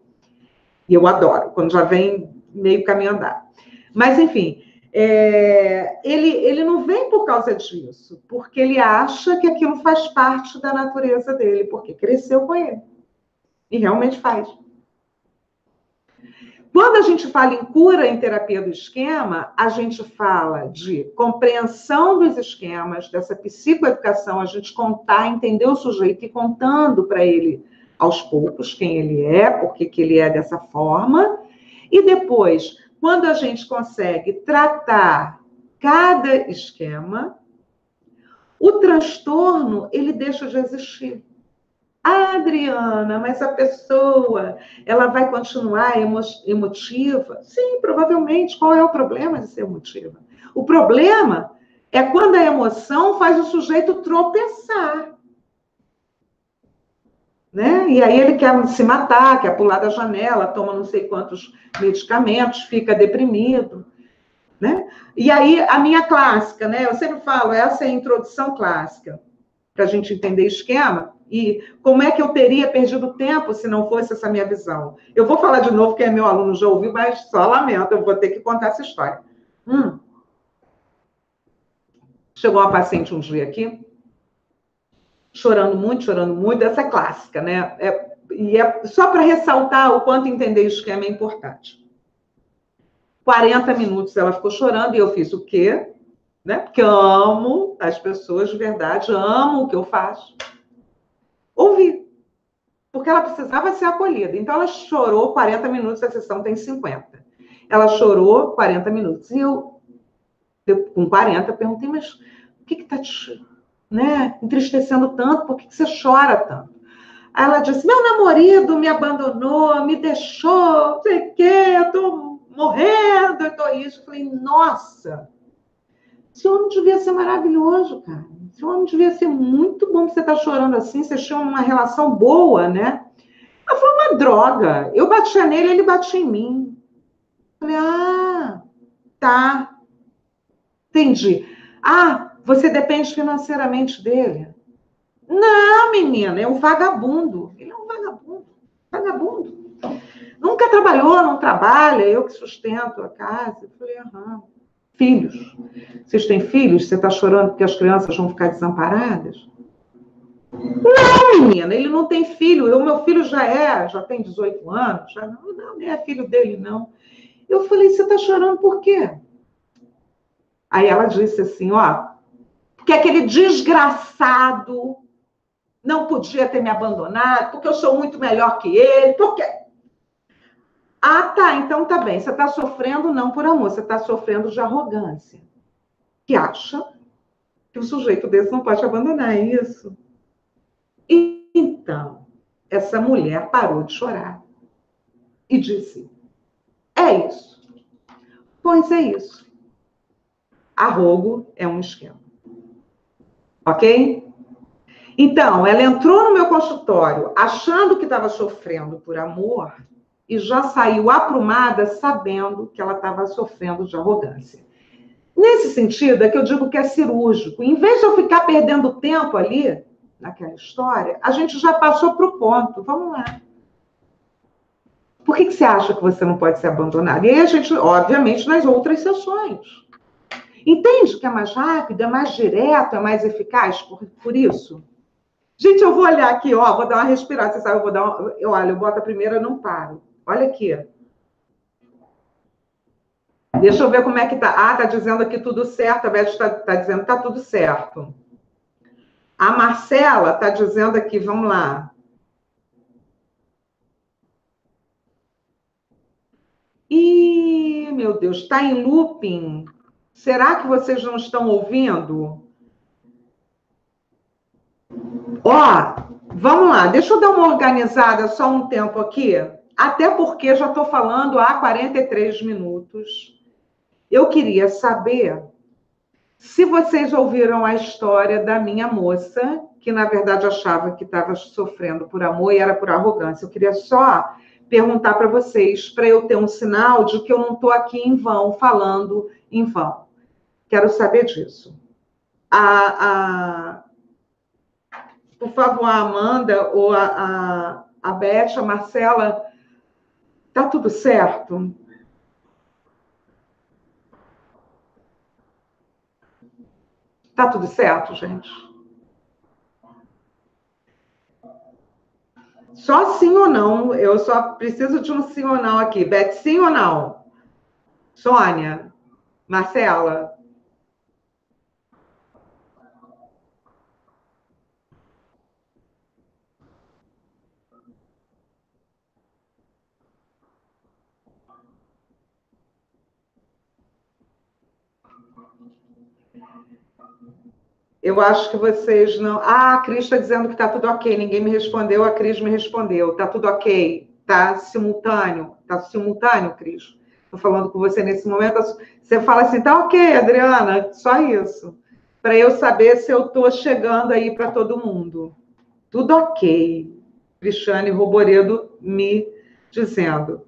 E eu adoro, quando já vem meio caminho andado. Mas, enfim, ele não vem por causa disso, porque ele acha que aquilo faz parte da natureza dele, porque cresceu com ele. E realmente faz. Quando a gente fala em cura em terapia do esquema, a gente fala de compreensão dos esquemas, dessa psicoeducação, a gente contar, entender o sujeito e contando para ele aos poucos quem ele é, por que ele é dessa forma. E depois, quando a gente consegue tratar cada esquema, o transtorno, ele deixa de existir. Ah, Adriana, mas a pessoa, ela vai continuar emotiva? Sim, provavelmente. Qual é o problema de ser emotiva? O problema é quando a emoção faz o sujeito tropeçar. Né? E aí ele quer se matar, quer pular da janela, toma não sei quantos medicamentos, fica deprimido. Né? E aí, a minha clássica, né? Eu sempre falo, essa é a introdução clássica, para a gente entender esquema. E como é que eu teria perdido tempo se não fosse essa minha visão? Eu vou falar de novo, que meu aluno já ouviu, mas só lamento, eu vou ter que contar essa história. Chegou uma paciente um dia aqui, chorando muito, essa é clássica, né? E é só para ressaltar o quanto entender esquema é importante. 40 minutos ela ficou chorando e eu fiz o quê? Né? Porque eu amo as pessoas de verdade, amo o que eu faço. Ouvi. Porque ela precisava ser acolhida. Então, ela chorou 40 minutos, a sessão tem 50. Ela chorou 40 minutos. E eu, com 40, perguntei, mas o que está te entristecendo tanto? Por que você chora tanto? Aí ela disse, meu namorado me abandonou, me deixou, não sei o quê, eu estou morrendo, eu estou isso. Eu falei, nossa, esse homem devia ser maravilhoso, cara. Esse homem devia ser muito bom que você está chorando assim, vocês tinham uma relação boa, né? Ela falou, uma droga. Eu batia nele, ele batia em mim. Eu falei, ah, tá. Entendi. Ah, você depende financeiramente dele. Não, menina, é um vagabundo. Ele é um vagabundo. Vagabundo. Nunca trabalhou, não trabalha, eu que sustento a casa. Eu falei, aham. Filhos. Vocês têm filhos? Você está chorando porque as crianças vão ficar desamparadas? Não, menina, ele não tem filho. O meu filho já tem 18 anos. Não, nem é filho dele, não. Eu falei, você está chorando por quê? Aí ela disse assim, ó, porque aquele desgraçado não podia ter me abandonado, porque eu sou muito melhor que ele, porque... Ah, tá, então tá bem. Você está sofrendo não por amor, você está sofrendo de arrogância. Que acha que o sujeito desse não pode abandonar, é isso? E, então, essa mulher parou de chorar e disse, é isso. Pois é isso. Arrogo é um esquema. Ok? Então, ela entrou no meu consultório achando que estava sofrendo por amor e já saiu aprumada sabendo que ela estava sofrendo de arrogância. Nesse sentido, é que eu digo que é cirúrgico. Em vez de eu ficar perdendo tempo ali, naquela história, a gente já passou para o ponto. Vamos lá. Por que você acha que você não pode ser abandonado? E aí a gente, obviamente, nas outras sessões. Entende que é mais rápido, é mais direto, é mais eficaz por isso? Gente, eu vou olhar aqui, ó, vou dar uma respirada. Você sabe, eu vou dar uma... Olha, eu boto a primeira, não paro. Olha aqui. Deixa eu ver como é que tá. Ah, tá dizendo aqui tudo certo. A Beth tá dizendo que tá tudo certo. A Marcela tá dizendo aqui, vamos lá. Ih, meu Deus, tá em looping. Será que vocês não estão ouvindo? Ó, vamos lá. Deixa eu dar uma organizada só um tempo aqui. Até porque já estou falando há 43 minutos. Eu queria saber se vocês ouviram a história da minha moça, que na verdade achava que estava sofrendo por amor e era por arrogância. Eu queria só perguntar para vocês, para eu ter um sinal de que eu não estou aqui em vão, falando em vão. Quero saber disso. Por favor, a Amanda ou a Beth, a Marcela, tá tudo certo? Tá tudo certo, gente? Só sim ou não. Eu só preciso de um sim ou não aqui. Beth, sim ou não? Sônia? Marcela? Eu acho que vocês não... Ah, a Cris está dizendo que está tudo ok. Ninguém me respondeu, a Cris me respondeu. Está tudo ok. Está simultâneo. Está simultâneo, Cris. Estou falando com você nesse momento. Você fala assim, tá ok, Adriana. Só isso. Para eu saber se eu estou chegando aí para todo mundo. Tudo ok. Cristiane Roboredo me dizendo.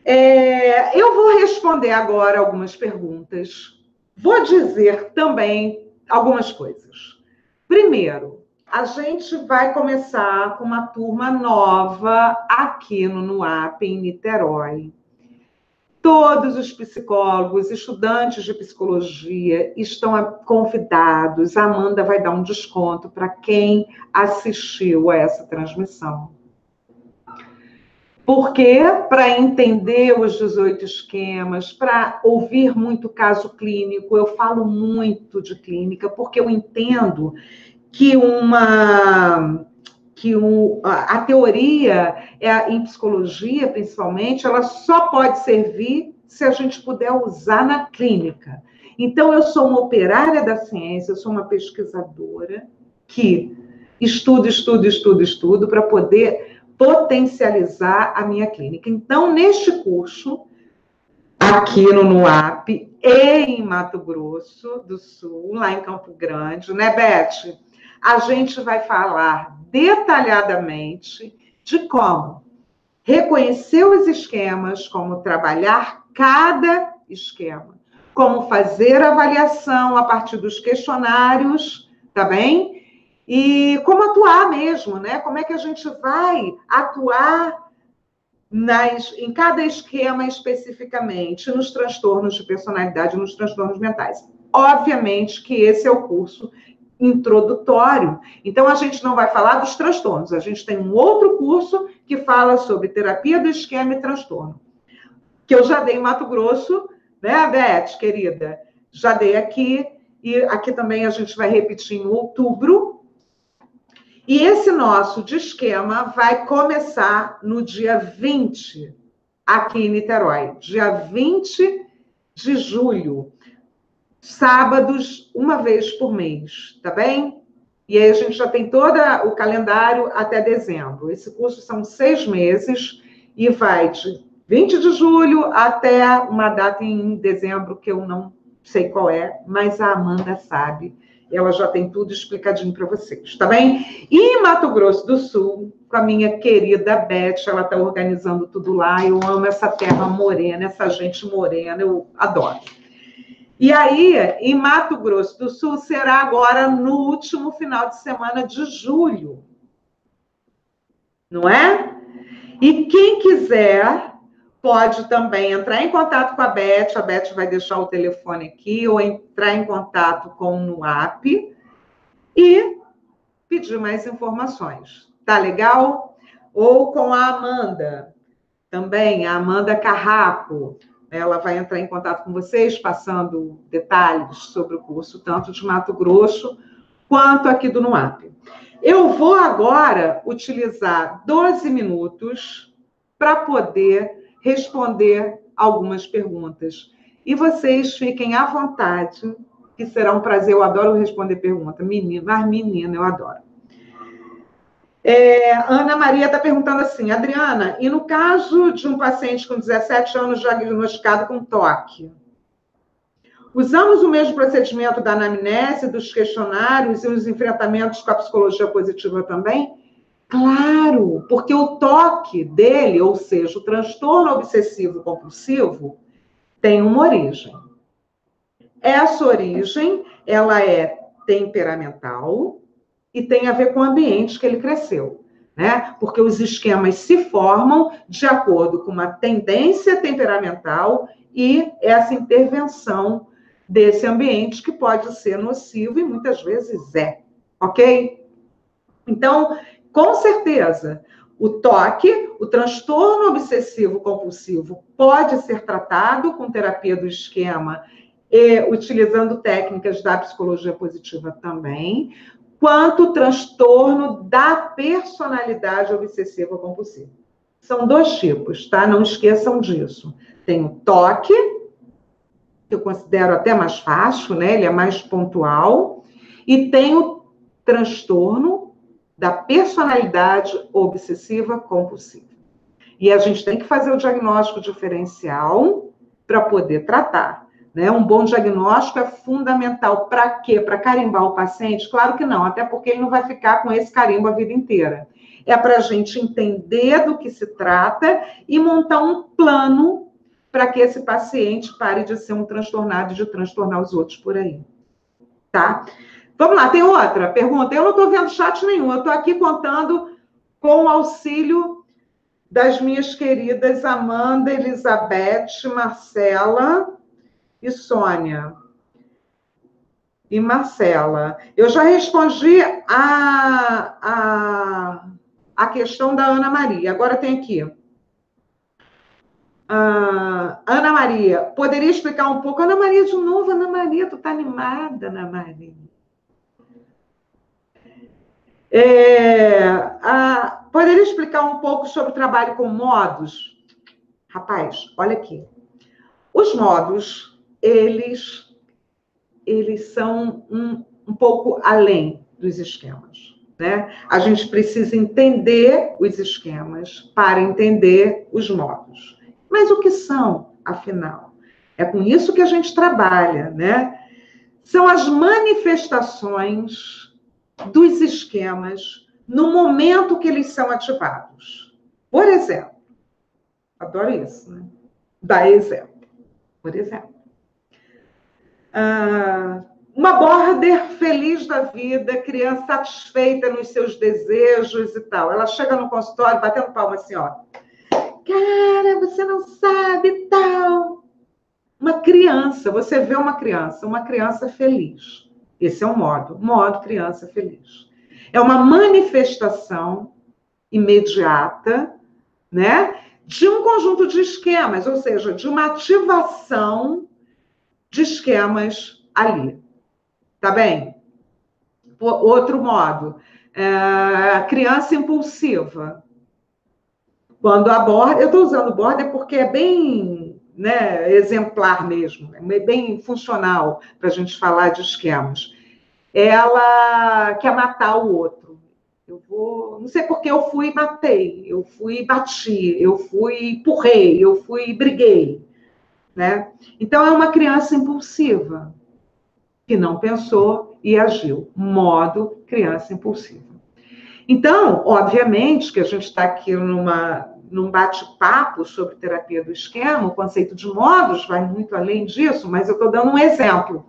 Eu vou responder agora algumas perguntas. Vou dizer também algumas coisas. Primeiro, a gente vai começar com uma turma nova aqui no NUAP, em Niterói. Todos os psicólogos, estudantes de psicologia estão convidados. A Amanda vai dar um desconto para quem assistiu a essa transmissão. Porque, para entender os 18 esquemas, para ouvir muito caso clínico, eu falo muito de clínica, porque eu entendo que a teoria, em psicologia principalmente, ela só pode servir se a gente puder usar na clínica. Então, eu sou uma operária da ciência, eu sou uma pesquisadora que estudo para poder potencializar a minha clínica. Então, neste curso, aqui no NUAP e em Mato Grosso do Sul, lá em Campo Grande, né, Beth? A gente vai falar detalhadamente de como reconhecer os esquemas, como trabalhar cada esquema, como fazer avaliação a partir dos questionários, tá bem? E como atuar mesmo, né? Como é que a gente vai atuar em cada esquema especificamente, nos transtornos de personalidade, nos transtornos mentais. Obviamente que esse é o curso introdutório. Então, a gente não vai falar dos transtornos. A gente tem um outro curso que fala sobre terapia do esquema e transtorno, que eu já dei em Mato Grosso, né, Beth, querida? Já dei aqui, e aqui também a gente vai repetir em outubro. E esse nosso de esquema vai começar no dia 20, aqui em Niterói. Dia 20 de julho. Sábados, uma vez por mês, tá bem? E aí a gente já tem todo o calendário até dezembro. Esse curso são 6 meses e vai de 20 de julho até uma data em dezembro que eu não sei qual é, mas a Amanda sabe. Ela já tem tudo explicadinho para vocês, tá bem? E em Mato Grosso do Sul, com a minha querida Beth, ela está organizando tudo lá. Eu amo essa terra morena, essa gente morena, eu adoro. E aí, em Mato Grosso do Sul, será agora no último final de semana de julho. Não é? E quem quiser pode também entrar em contato com a Beth vai deixar o telefone aqui, ou entrar em contato com o NUAP e pedir mais informações. Tá legal? Ou com a Amanda, também, a Amanda Carrapo. Ela vai entrar em contato com vocês, passando detalhes sobre o curso, tanto de Mato Grosso quanto aqui do NUAP. Eu vou agora utilizar 12 minutos para poder responder algumas perguntas. E vocês fiquem à vontade, que será um prazer. Eu adoro responder perguntas. Menina, eu adoro. Ana Maria está perguntando assim, Adriana, e no caso de um paciente com 17 anos diagnosticado com TOC, usamos o mesmo procedimento da anamnese, dos questionários e os enfrentamentos com a psicologia positiva também? Claro, porque o TOC dele, ou seja, o transtorno obsessivo compulsivo, tem uma origem. Essa origem, ela é temperamental e tem a ver com o ambiente que ele cresceu, né? Porque os esquemas se formam de acordo com uma tendência temperamental e essa intervenção desse ambiente que pode ser nocivo e muitas vezes é, ok? Então, com certeza, o TOC, o transtorno obsessivo compulsivo, pode ser tratado com terapia do esquema e utilizando técnicas da psicologia positiva também, quanto o transtorno da personalidade obsessiva compulsiva. São 2 tipos, tá? Não esqueçam disso. Tem o TOC, que eu considero até mais fácil, né? Ele é mais pontual, e tem o transtorno da personalidade obsessiva compulsiva. E a gente tem que fazer o diagnóstico diferencial para poder tratar, né? Um bom diagnóstico é fundamental. Para quê? Para carimbar o paciente? Claro que não, até porque ele não vai ficar com esse carimbo a vida inteira. É para a gente entender do que se trata e montar um plano para que esse paciente pare de ser um transtornado e de transtornar os outros por aí. Tá? Vamos lá, tem outra pergunta. Eu não estou vendo chat nenhum, eu estou aqui contando com o auxílio das minhas queridas Amanda, Elizabeth, Marcela e Sônia. E Marcela. Eu já respondi a questão da Ana Maria. Agora tem aqui. Ana Maria, poderia explicar um pouco? Ana Maria, de novo, Ana Maria, tu tá animada, Ana Maria. Poderia explicar um pouco sobre o trabalho com modos? Rapaz, olha aqui. Os modos, eles são um pouco além dos esquemas, né? A gente precisa entender os esquemas para entender os modos. Mas o que são, afinal? É com isso que a gente trabalha, né? São as manifestações dos esquemas no momento que eles são ativados. Por exemplo, adoro isso, né? Dá exemplo. Por exemplo, uma border feliz da vida, criança satisfeita nos seus desejos e tal. Ela chega no consultório batendo palma assim, ó. Cara, você não sabe tal. Uma criança, você vê uma criança feliz. Esse é o modo criança feliz. É uma manifestação imediata, né, de um conjunto de esquemas, ou seja, de uma ativação de esquemas ali. Tá bem? Outro modo, criança impulsiva. Quando a border, eu estou usando border porque é bem, né, exemplar mesmo, é bem funcional para a gente falar de esquemas. Ela quer matar o outro. Não sei porque eu fui e matei, eu fui e bati, eu fui e empurrei, eu fui e briguei, né? Então, é uma criança impulsiva, que não pensou e agiu. Modo criança impulsiva. Então, obviamente, que a gente está aqui num bate-papo sobre terapia do esquema, o conceito de modos vai muito além disso, mas eu estou dando um exemplo,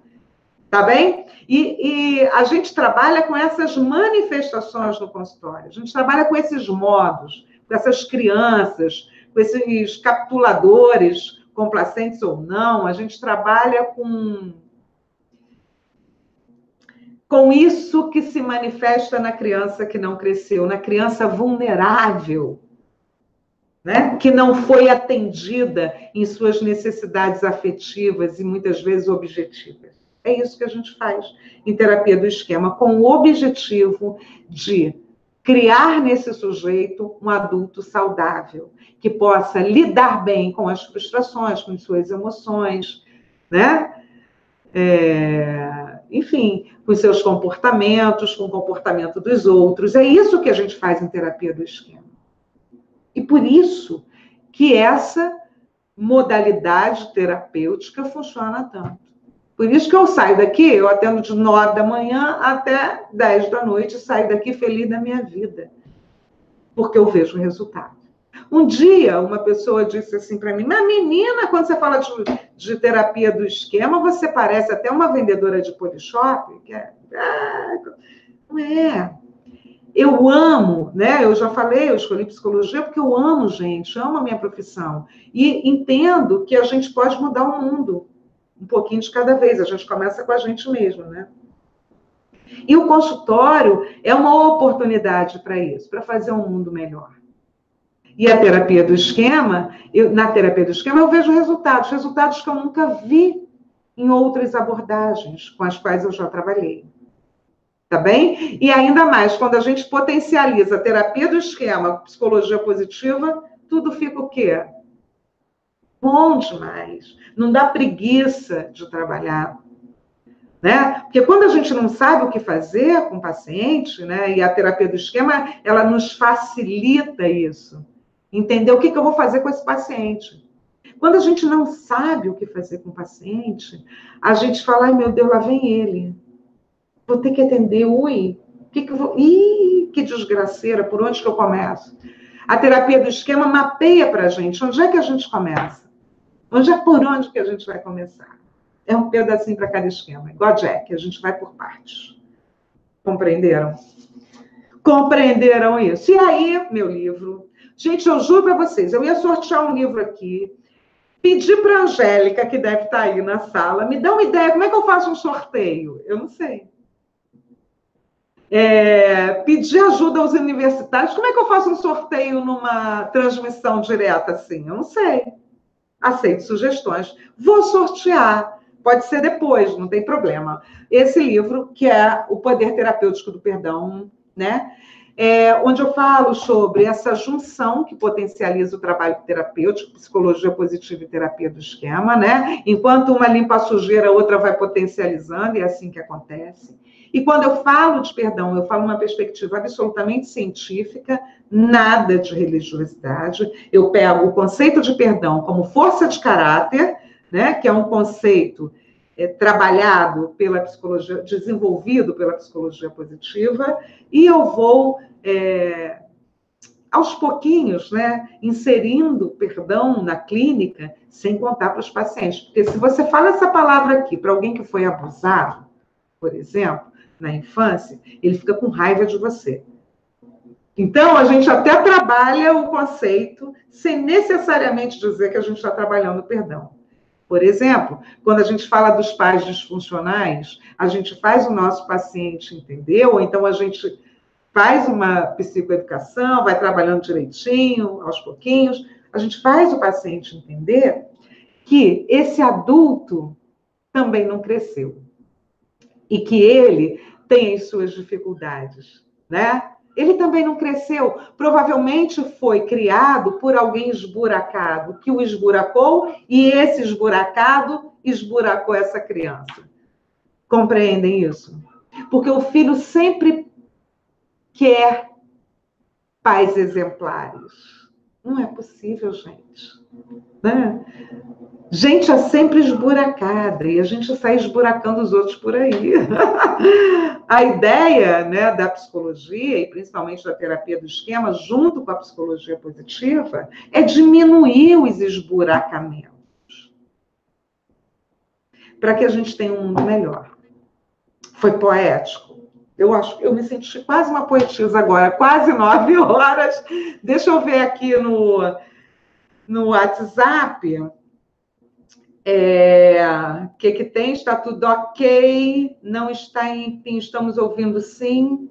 tá bem? E a gente trabalha com essas manifestações no consultório, a gente trabalha com esses modos, com essas crianças, com esses capituladores, complacentes ou não, a gente trabalha com isso que se manifesta na criança que não cresceu, na criança vulnerável, né? Que não foi atendida em suas necessidades afetivas e muitas vezes objetivas. É isso que a gente faz em terapia do esquema, com o objetivo de criar nesse sujeito um adulto saudável, que possa lidar bem com as frustrações, com suas emoções, né? Enfim, com seus comportamentos, com o comportamento dos outros. É isso que a gente faz em terapia do esquema. E por isso que essa modalidade terapêutica funciona tanto. Por isso que eu saio daqui, eu atendo de 9 da manhã até 10 da noite, saio daqui feliz da minha vida, porque eu vejo o resultado. Um dia, uma pessoa disse assim para mim, mas menina, quando você fala de terapia do esquema, você parece até uma vendedora de polishop. Não é. Eu amo, né? Eu já falei, eu escolhi psicologia porque eu amo gente, amo a minha profissão. E entendo que a gente pode mudar o mundo, um pouquinho de cada vez. A gente começa com a gente mesmo, né? E o consultório é uma oportunidade para isso, para fazer um mundo melhor. E a terapia do esquema, na terapia do esquema eu vejo resultados que eu nunca vi em outras abordagens com as quais eu já trabalhei. Tá bem? E ainda mais, quando a gente potencializa a terapia do esquema, psicologia positiva, tudo fica o quê? Bom demais. Não dá preguiça de trabalhar. Né? Porque quando a gente não sabe o que fazer com o paciente, né, e a terapia do esquema, ela nos facilita isso. Entender o que eu vou fazer com esse paciente. Quando a gente não sabe o que fazer com o paciente, a gente fala, ai meu Deus, lá vem ele. Vou ter que atender, que desgraceira, por onde que eu começo? A terapia do esquema mapeia para a gente, onde é que a gente começa? Por onde que a gente vai começar? É um pedacinho para cada esquema, igual Jack, a gente vai por partes. Compreenderam? Compreenderam isso? E aí, meu livro... Gente, eu juro para vocês, eu ia sortear um livro aqui, pedir para a Angélica, que deve estar aí na sala, me dá uma ideia, como é que eu faço um sorteio? Eu não sei. Pedir ajuda aos universitários, como é que eu faço um sorteio numa transmissão direta assim? Eu não sei. Aceito sugestões. Vou sortear. Pode ser depois, não tem problema. Esse livro, que é O Poder Terapêutico do Perdão, né? Onde eu falo sobre essa junção que potencializa o trabalho terapêutico, psicologia positiva e terapia do esquema, né? Enquanto uma limpa a sujeira, a outra vai potencializando, e é assim que acontece. E quando eu falo de perdão, eu falo uma perspectiva absolutamente científica, nada de religiosidade. Eu pego o conceito de perdão como força de caráter, né? Que é um conceito trabalhado pela psicologia, desenvolvido pela psicologia positiva, e eu vou, aos pouquinhos, né, inserindo perdão na clínica, sem contar para os pacientes. Porque se você fala essa palavra aqui para alguém que foi abusado, por exemplo, na infância, ele fica com raiva de você. Então, a gente até trabalha o conceito sem necessariamente dizer que a gente está trabalhando o perdão. Por exemplo, quando a gente fala dos pais disfuncionais, a gente faz o nosso paciente entender, ou então a gente faz uma psicoeducação, vai trabalhando direitinho, aos pouquinhos, a gente faz o paciente entender que esse adulto também não cresceu e que ele tem as suas dificuldades, né? Ele também não cresceu. Provavelmente foi criado por alguém esburacado, que o esburacou, e esse esburacado esburacou essa criança. Compreendem isso? Porque o filho sempre quer pais exemplares. Não é possível, gente. Né? Gente é sempre esburacada e a gente sai esburacando os outros por aí. A ideia, né, da psicologia, e principalmente da terapia do esquema, junto com a psicologia positiva, é diminuir os esburacamentos para que a gente tenha um mundo melhor. Foi poético? Eu acho que eu me senti quase uma poetisa agora, quase 9 horas. Deixa eu ver aqui no WhatsApp. Que tem? Está tudo ok, não está em fim, estamos ouvindo sim,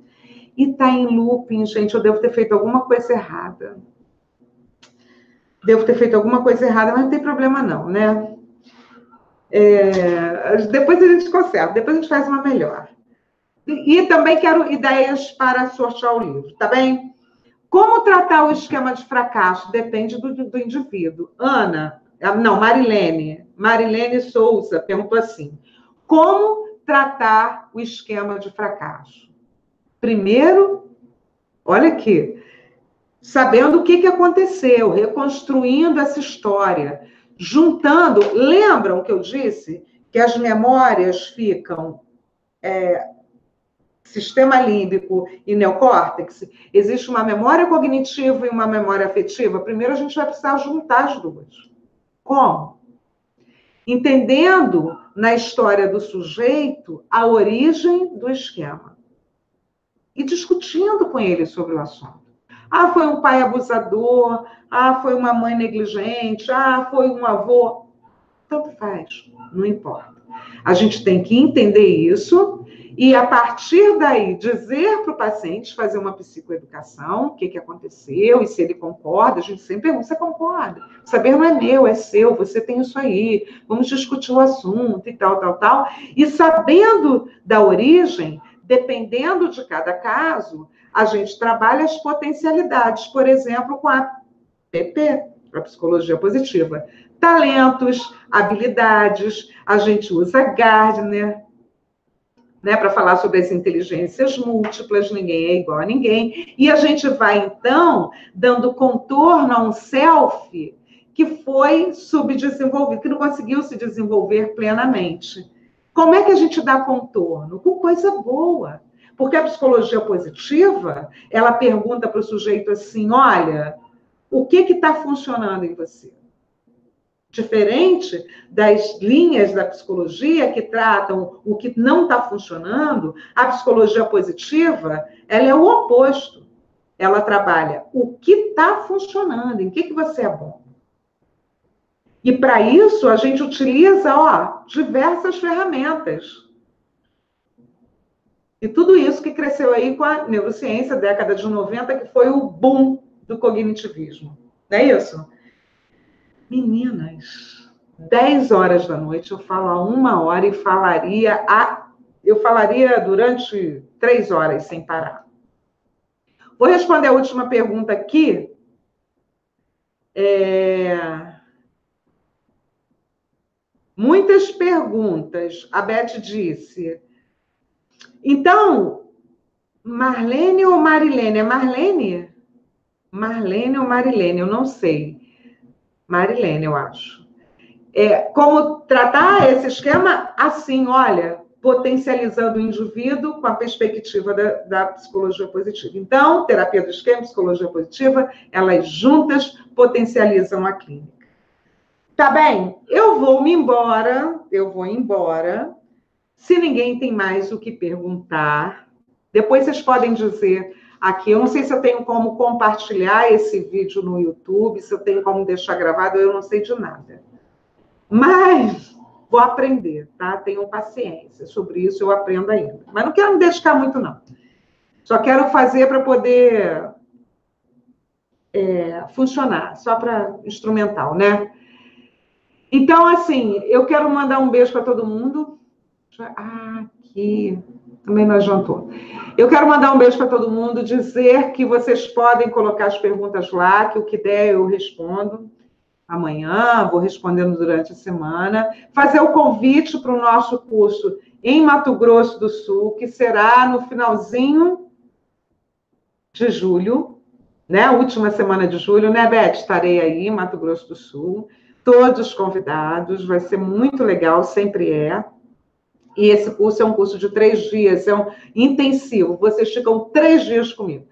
e está em looping, gente, eu devo ter feito alguma coisa errada. Mas não tem problema não, né? Depois a gente conserta, depois a gente faz uma melhor. E também quero ideias para sortear o livro, tá bem? Como tratar o esquema de fracasso? Depende do indivíduo. Marilene Souza perguntou assim: como tratar o esquema de fracasso? Primeiro, olha aqui, sabendo o que aconteceu, reconstruindo essa história, juntando. Lembram que eu disse que as memórias ficam sistema límbico e neocórtex? Existe uma memória cognitiva e uma memória afetiva. Primeiro, a gente vai precisar juntar as duas. Como? Entendendo na história do sujeito a origem do esquema. E discutindo com ele sobre o assunto. Foi um pai abusador, foi uma mãe negligente, foi um avô. Tanto faz, não importa. A gente tem que entender isso e, a partir daí, dizer para o paciente, fazer uma psicoeducação, o que aconteceu, e se ele concorda. A gente sempre pergunta: você concorda? O saber não é meu, é seu, você tem isso aí, vamos discutir o assunto e tal. E sabendo da origem, dependendo de cada caso, a gente trabalha as potencialidades, por exemplo, com a PP, a psicologia positiva. Talentos, habilidades, a gente usa Gardner, né, para falar sobre as inteligências múltiplas, ninguém é igual a ninguém, e a gente vai, então, dando contorno a um self que foi subdesenvolvido, que não conseguiu se desenvolver plenamente. Como é que a gente dá contorno? Com coisa boa. Porque a psicologia positiva, ela pergunta para o sujeito assim: olha, o que está funcionando em você? Diferente das linhas da psicologia que tratam o que não está funcionando, a psicologia positiva, ela é o oposto. Ela trabalha o que está funcionando, em que você é bom. E para isso a gente utiliza, diversas ferramentas. E tudo isso que cresceu aí com a neurociência, década de 90, que foi o boom do cognitivismo. Não é isso? Meninas, 10 horas da noite eu falo a 1 hora e eu falaria durante 3 horas sem parar. Vou responder a última pergunta aqui. Muitas perguntas. A Beth disse: então, Marlene ou Marilene? É Marlene? Marlene ou Marilene? Eu não sei. Marilene, eu acho. Como tratar esse esquema? Assim, olha, potencializando o indivíduo com a perspectiva da psicologia positiva. Então, terapia do esquema e psicologia positiva, elas juntas potencializam a clínica. Tá bem? Eu vou embora. Se ninguém tem mais o que perguntar, depois vocês podem dizer aqui. Eu não sei se eu tenho como compartilhar esse vídeo no YouTube, se eu tenho como deixar gravado, eu não sei de nada. Mas vou aprender, tá? Tenham paciência. Sobre isso eu aprendo ainda. Mas não quero me dedicar muito, não. Só quero fazer para poder funcionar, só para instrumental, né? Então, assim, eu quero mandar um beijo para todo mundo. Aqui, também não adiantou. Eu quero mandar um beijo para todo mundo, dizer que vocês podem colocar as perguntas lá, que o que der eu respondo amanhã, vou respondendo durante a semana. Fazer o convite para o nosso curso em Mato Grosso do Sul, que será no finalzinho de julho, né? Última semana de julho, né, Beth? Estarei aí em Mato Grosso do Sul. Todos convidados, vai ser muito legal, sempre é. E esse curso é um curso de 3 dias, é um intensivo. Vocês ficam 3 dias comigo.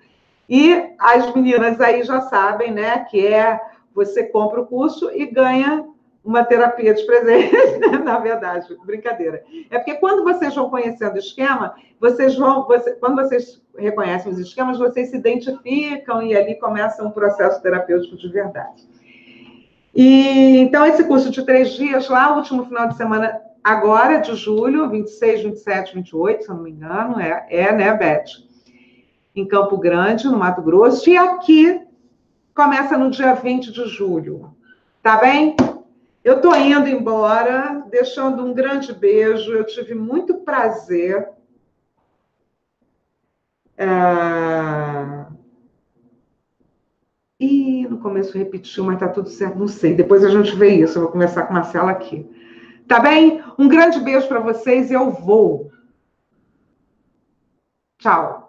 E as meninas aí já sabem, né, que você compra o curso e ganha uma terapia de presente, na verdade, brincadeira. É porque quando vocês vão conhecendo o esquema, quando vocês reconhecem os esquemas, vocês se identificam e ali começa um processo terapêutico de verdade. Então, esse curso de 3 dias lá, último final de semana agora, de julho, 26, 27, 28, se eu não me engano, né, Beth? Em Campo Grande, no Mato Grosso, e aqui começa no dia 20 de julho, tá bem? Eu estou indo embora, deixando um grande beijo, eu tive muito prazer. No começo repetiu, mas tá tudo certo, não sei. Depois a gente vê isso, eu vou conversar com a Marcela aqui. Tá bem? Um grande beijo para vocês e eu vou. Tchau.